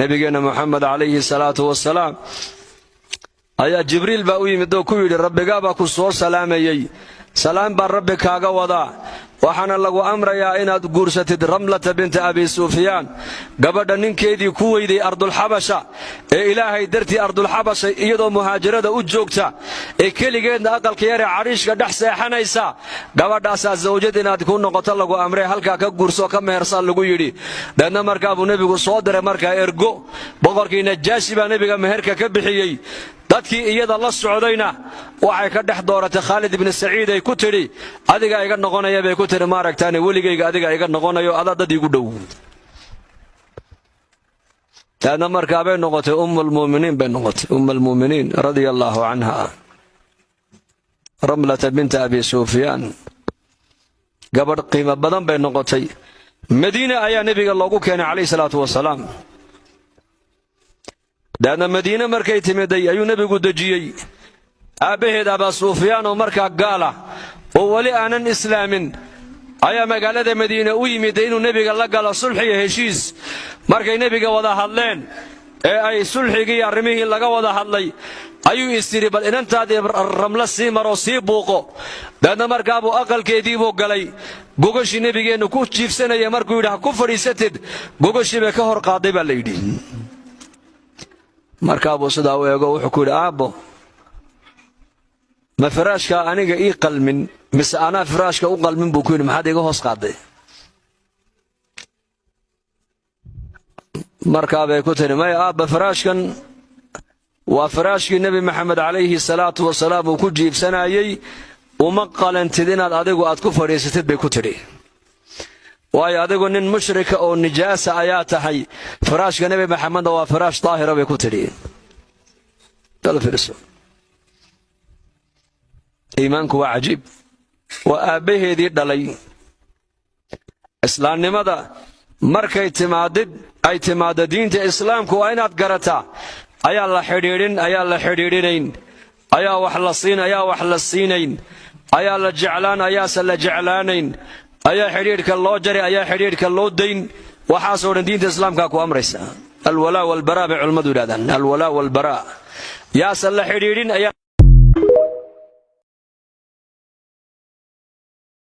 نبينا محمد عليه الصلاة والسلام أيا جبريل بأوي مدو كويد ربك باكو صور سلامي سلام بار ربك كاغا وضع وحنا لغو أمر يا إناد قرسة رملة بنت أبي سفيان قبضا ننكيدي كويدي أرض الحبشة إلهي درتي أرض الحبشة إيضا مهاجرة أجوكتا كيلي قيدنا أقل كياري عريش قدح سيحانيسا قبضا أساس زوجتنا تكون نقطة لغو أمري هلكا كقرسو كم يرسال لغو يدي لأن مركابو نبيكو صادر مركا إرقو بغركي نجاسي با نبيكا مهركا كبحيي dadkii iyada la socdayna waxay ka dhex dooratay Khalid ibn Saciid ay ku tiri adiga iga noqonaya bay ku tiri ma aragtaan waligayga adiga iga noqonayo ada dad igu dhow taana markaa bay noqotay ummul mu'miniin radiyallahu anha Ramlah bint Abi Sufyan gabadh qiimo badan bay noqotay Madiina ayaa nabiga loogu keenay kaleey salaatu wasalaam لأن مدينة مركي تمدي أيو نبي قد جيي أبهد أبا سفيان ومركا قال وولي أنا إسلام أيا مقالة مدينة ويمدين ونبي قال صلحي هشيز مركي نبي وضع هاللين أي صلحي قي أرميه لقا وضع هاللي أيو يستريب إن أنت هذه الرملة سيمر وصيب بوقو لأن مركا أبو أقل كيديبو قالي بوقشي نبي قال نكوش جيف سنة يا مركو يدها كفر يستد بوقشي بكهر قاضبا ليدي markaabuu sidaa u eego wuxuu ku yidhi aabbo ma firaashka aniga ii qalmin mise anaa firaashka u qalmin buu ku yidhi maxaad iga hoos qaaday markaabay ku tiri maya aabba firaashkan waa firaashkii nebi maxamed calayhi salaatu wasalaam uu ku jiibsanayey uma qalantid inaad adigu aad ku fadhiisatid bay ku tidhi waayo adigu nin mushrika oo nijaasa ayaa tahay firaashka nabi maxamed waa firaash daahira bay ku tiri dal firso iimaanku waa cajiib waa aabaheedii dhalay islaamnimada markay timaado diinta islaamku waa inaad garataa ayaa la xidhiidhinayn ayaa wax la siinayn ayaa la jeclaan ayaase la jeclaanayn ayaa xiriirka loo jaray ayaa xiriirka loo dayn waxaasoo dhan diinta islaamka ku amraysa alwalaa walbaraa bay culimadu yiraahdaan alwalaa walbaraa yaa sala xiriirin ayaa